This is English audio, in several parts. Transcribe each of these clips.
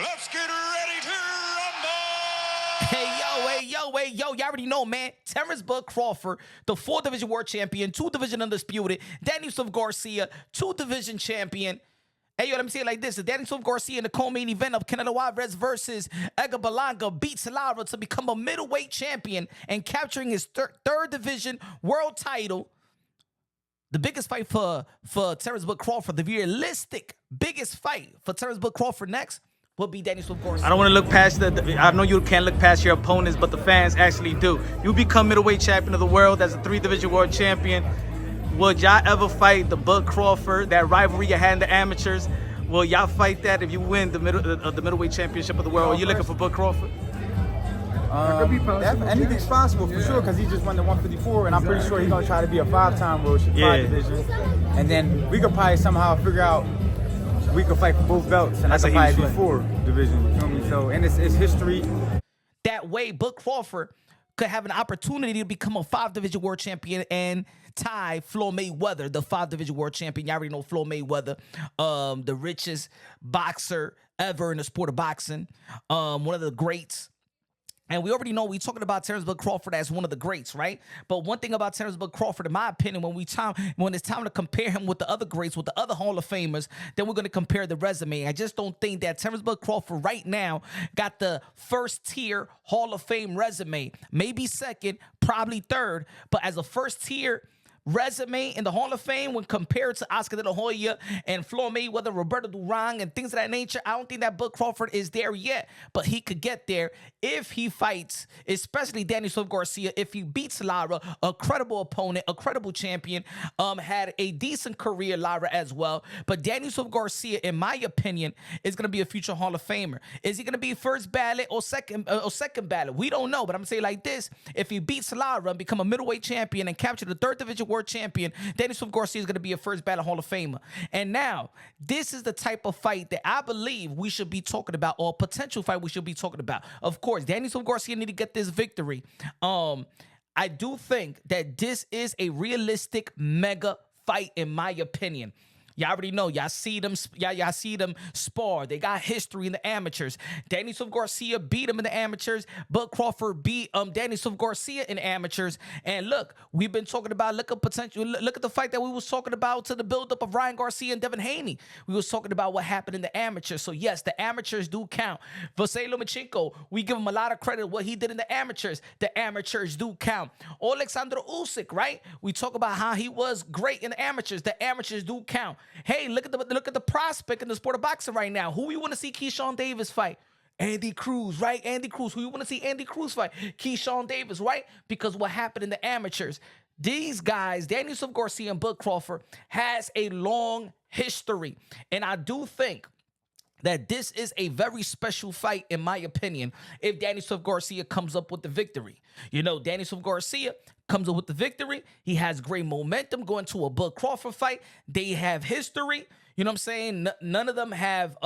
Let's get ready to rumble! Hey, yo, y'all already know, man. Terence Crawford, the 4-division world champion, 2-division undisputed. Danielson Garcia, 2-division champion. Hey, yo, let me say it like this. The Danielson Garcia in the co-main event of Canelo Alvarez versus Edgar Berlanga beats Lara to become a middleweight champion and capturing his third division world title. The biggest fight for Terence Crawford, the realistic biggest fight for Terence Crawford next will be Danielson Garcia. I don't want to look past I know you can't look past your opponents, but the fans actually do. You become middleweight champion of the world as a 3-division world champion. Would y'all ever fight the Bud Crawford, that rivalry you had in the amateurs? Will y'all fight that if you win the middleweight championship of the world? Are you looking for Bud Crawford? Anything's possible for sure, because he just won the 154, and I'm pretty sure he's gonna try to be a 5-time world 5-division, and then we could probably somehow figure out we could fight for both belts, and that's probably be 4-division. You feel me? So, and it's history. That way, Bud Crawford could have an opportunity to become a 5-division world champion and tie Floyd Mayweather, the 5-division world champion. Y'all already know Floyd Mayweather, the richest boxer ever in the sport of boxing, one of the greats. And we already know we're talking about Terence Crawford as one of the greats, right? But one thing about Terence Crawford, in my opinion, when it's time to compare him with the other greats, with the other Hall of Famers, then we're going to compare the resume. I just don't think that Terence Crawford right now got the first-tier Hall of Fame resume. Maybe second, probably third. But as a first-tier resume in the Hall of Fame when compared to Oscar de la Hoya and Floyd Mayweather, Roberto Duran, and things of that nature, I don't think that Bud Crawford is there yet, but he could get there if he fights, especially Danielson Garcia, if he beats Lara, a credible opponent, a credible champion, had a decent career, Lara as well, but Danielson Garcia, in my opinion, is going to be a future Hall of Famer. Is he going to be first ballot or second ballot? We don't know, but I'm going to say like this: if he beats Lara and become a middleweight champion and capture the 3rd division world champion, Danielson Garcia is going to be a first ballot Hall of Famer. And now, this is the type of fight that I believe we should be talking about, or potential fight we should be talking about. Of course, Danielson Garcia need to get this victory. I do think that this is a realistic mega fight, in my opinion. Y'all already know. Y'all see them spar. They got history in the amateurs. Danielson Garcia beat him in the amateurs. Bud Crawford beat Danielson Garcia in amateurs. And look, we've been talking about, look at the fight that we was talking about to the buildup of Ryan Garcia and Devin Haney. We was talking about what happened in the amateurs. So yes, the amateurs do count. Vasily Lomachenko, we give him a lot of credit what he did in the amateurs. The amateurs do count. Alexander Usyk, right? We talk about how he was great in the amateurs. The amateurs do count. Hey, look at the prospect in the sport of boxing right now. Who you want to see Keyshawn Davis fight? Andy Cruz, right? Andy Cruz. Who you want to see Andy Cruz fight? Keyshawn Davis, right? Because what happened in the amateurs? These guys, Danielson Garcia and Bud Crawford, has a long history. And I do think that this is a very special fight, in my opinion, if Danielson Garcia comes up with the victory. You know, Danielson Garcia comes up with the victory. He has great momentum going to a Bud Crawford fight. They have history. You know what I'm saying? None of them have,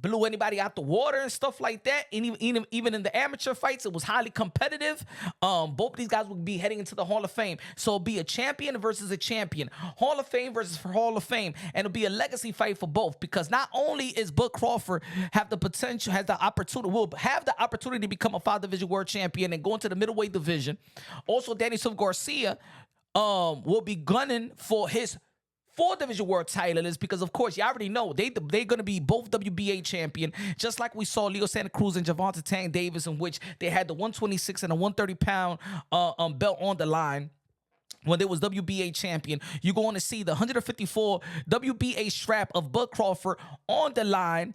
blew anybody out the water and stuff like that. And even in the amateur fights, it was highly competitive. Both of these guys would be heading into the Hall of Fame. So it'll be a champion versus a champion. Hall of Fame versus Hall of Fame. And it'll be a legacy fight for both, because not only is Bud Crawford will have the opportunity to become a 5-division world champion and go into the middleweight division. Also, Danielson Garcia will be gunning for his 4-division world title, is because, of course, you already know they're going to be both WBA champion, just like we saw Leo Santa Cruz and Gervonta Tank Davis, in which they had the 126 and a 130-pound belt on the line. When they was WBA champion, you're going to see the 154 WBA strap of Bud Crawford on the line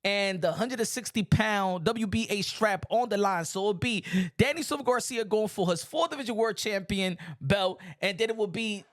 and the 160-pound WBA strap on the line. So it'll be Danielson Garcia going for his 4th-division world champion belt, and then it will be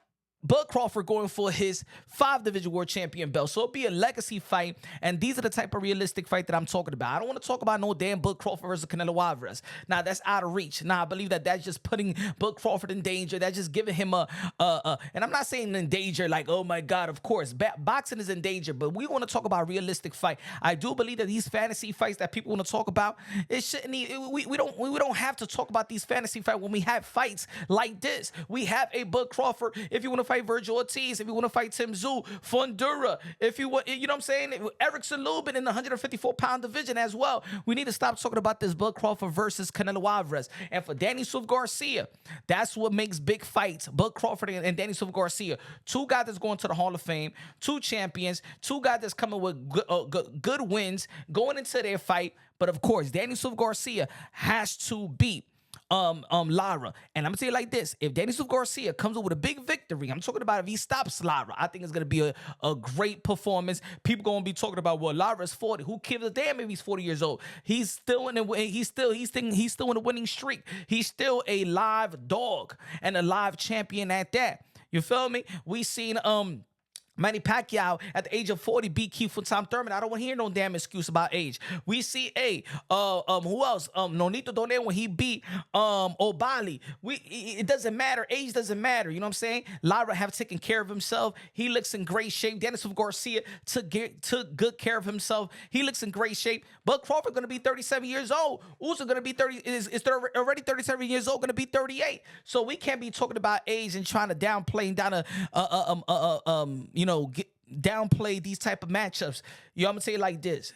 Bud Crawford going for his 5-division world champion belt. So it'll be a legacy fight, and these are the type of realistic fight that I'm talking about. I don't want to talk about no damn Bud Crawford versus Canelo Alvarez. Nah, that's out of reach. Nah, I believe that's just putting Bud Crawford in danger. That's just giving him and I'm not saying in danger like, oh my God, of course. Boxing is in danger, but we want to talk about realistic fight. I do believe that these fantasy fights that people want to talk about, it shouldn't we don't have to talk about these fantasy fights when we have fights like this. We have a Bud Crawford. If you want to fight fight Virgil Ortiz, if you want to fight Tim Tszyu, Fundura, if you want, you know what I'm saying? Erickson Lubin in the 154-pound division as well. We need to stop talking about this Bud Crawford versus Canelo Alvarez. And for Danny Swift Garcia, that's what makes big fights. Bud Crawford and Danny Swift Garcia, two guys that's going to the Hall of Fame, two champions, two guys that's coming with good wins going into their fight. But of course, Danny Swift Garcia has to beat Lara. And I'm gonna tell you like this: if Danny Swift Garcia comes up with a big victory, I'm talking about if he stops Lara, I think it's gonna be a great performance. People gonna be talking about, well, Lara's 40. Who gives a damn if he's 40 years old? He's still in he's still in a winning streak. He's still a live dog and a live champion at that. You feel me? We seen Manny Pacquiao at the age of 40 beat Keith with Tom Thurman. I don't want to hear no damn excuse about age. We see who else? Nonito Donaire when he beat O'Bali. It doesn't matter. Age doesn't matter. You know what I'm saying? Lara have taken care of himself. He looks in great shape. Dennis Garcia took good care of himself. He looks in great shape. Bud Crawford gonna be 37 years old. Usyk gonna be 30. Is already 37 years old? Gonna be 38. So we can't be talking about age and trying to downplay downplay these type of matchups. I'm gonna say it like this: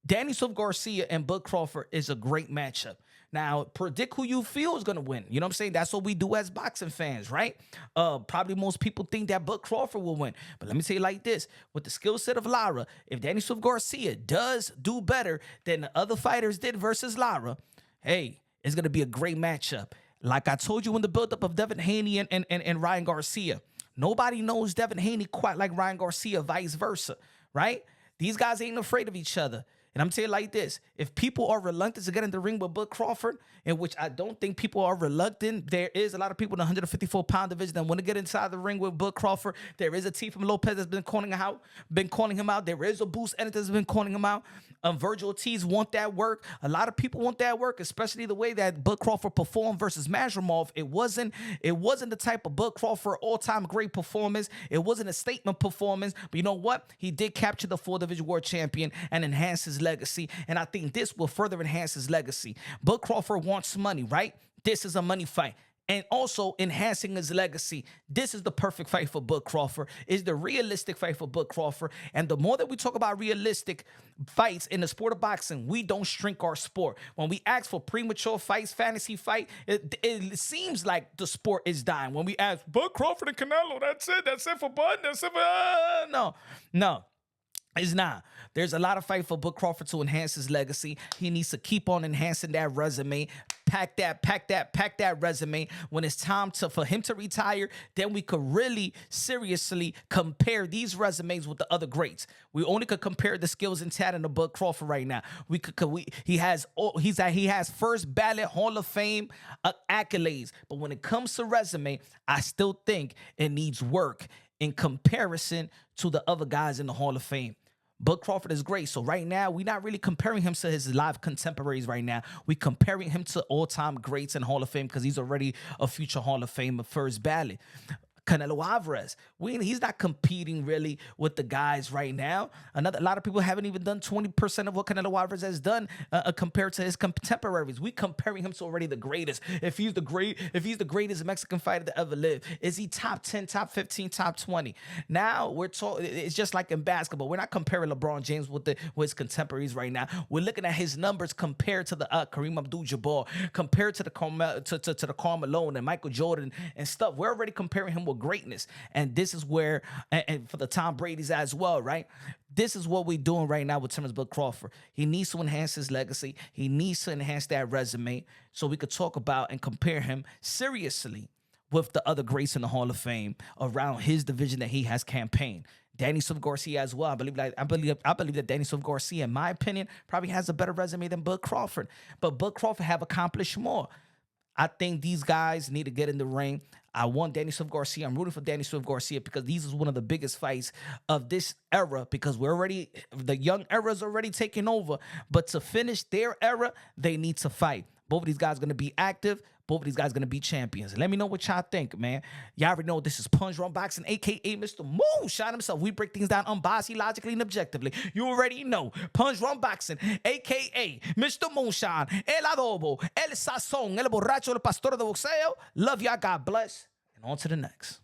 Danny Swift Garcia and Bud Crawford is a great matchup. Now, predict who you feel is gonna win. You know what I'm saying? That's what we do as boxing fans, right? Probably most people think that Bud Crawford will win. But let me say it like this: with the skill set of Lara, if Danny Swift Garcia does do better than the other fighters did versus Lara, hey, it's gonna be a great matchup. Like I told you in the buildup of Devin Haney and Ryan Garcia. Nobody knows Devin Haney quite like Ryan Garcia, vice versa, right? These guys ain't afraid of each other. And I'm telling you like this: if people are reluctant to get in the ring with Bud Crawford, in which I don't think people are reluctant, there is a lot of people in the 154-pound division that want to get inside the ring with Bud Crawford. There is a Tifim Lopez that's been calling him out. There is a Boost Ennis that's been calling him out. Virgil Ortiz want that work. A lot of people want that work, especially the way that Bud Crawford performed versus Mazurmov. It wasn't the type of Bud Crawford all-time great performance. It wasn't a statement performance. But you know what? He did capture the 4-division world champion and enhance his legacy. And I think this will further enhance his legacy. Bud Crawford wants money, right? This is a money fight. And also enhancing his legacy. This is the perfect fight for Bud Crawford. It's the realistic fight for Bud Crawford. And the more that we talk about realistic fights in the sport of boxing, we don't shrink our sport. When we ask for premature fights, fantasy fight, it seems like the sport is dying. When we ask Bud Crawford and Canelo, that's it for Bud, that's it for no. It's not. There's a lot of fight for Bud Crawford to enhance his legacy. He needs to keep on enhancing that resume. Pack that resume. When it's time for him to retire, then we could really seriously compare these resumes with the other greats. We only could compare the skills and talent of Bud Crawford right now. He has first ballot Hall of Fame accolades, but when it comes to resume, I still think it needs work in comparison to the other guys in the Hall of Fame. Bud Crawford is great. So right now, we're not really comparing him to his live contemporaries right now. We're comparing him to all-time greats in Hall of Fame because he's already a future Hall of Fame first ballot. Canelo Alvarez, he's not competing really with the guys right now. A lot of people haven't even done 20% of what Canelo Alvarez has done compared to his contemporaries. We comparing him to already the greatest. If he's the greatest Mexican fighter to ever live, is he top 10, top 15, top 20? Now we're talking. It's just like in basketball. We're not comparing LeBron James with his contemporaries right now. We're looking at his numbers compared to the Kareem Abdul-Jabbar, compared to the Karl Malone and Michael Jordan and stuff. We're already comparing him with greatness. And this is where, and for the Tom Brady's as well, right? This is what we're doing right now with Terence Bud Crawford. He needs to enhance his legacy. He needs to enhance that resume so we could talk about and compare him seriously with the other greats in the Hall of Fame around his division that he has campaigned. Danny Swift Garcia as well. I believe that Danny Swift Garcia, in my opinion, probably has a better resume than Bud Crawford. But Bud Crawford have accomplished more. I think these guys need to get in the ring. I want Danny Swift Garcia. I'm rooting for Danny Swift Garcia because these is one of the biggest fights of this era because the young era is already taking over. But to finish their era, they need to fight. Both of these guys are going to be active. Both of these guys are going to be champions. Let me know what y'all think, man. Y'all already know this is Punch Run Boxing, a.k.a. Mr. Moonshine himself. We break things down unbiased, logically, and objectively. You already know. Punch Run Boxing, a.k.a. Mr. Moonshine, El Adobo, El Sazón, El Borracho, El Pastor de Boxeo. Love y'all. God bless. And on to the next.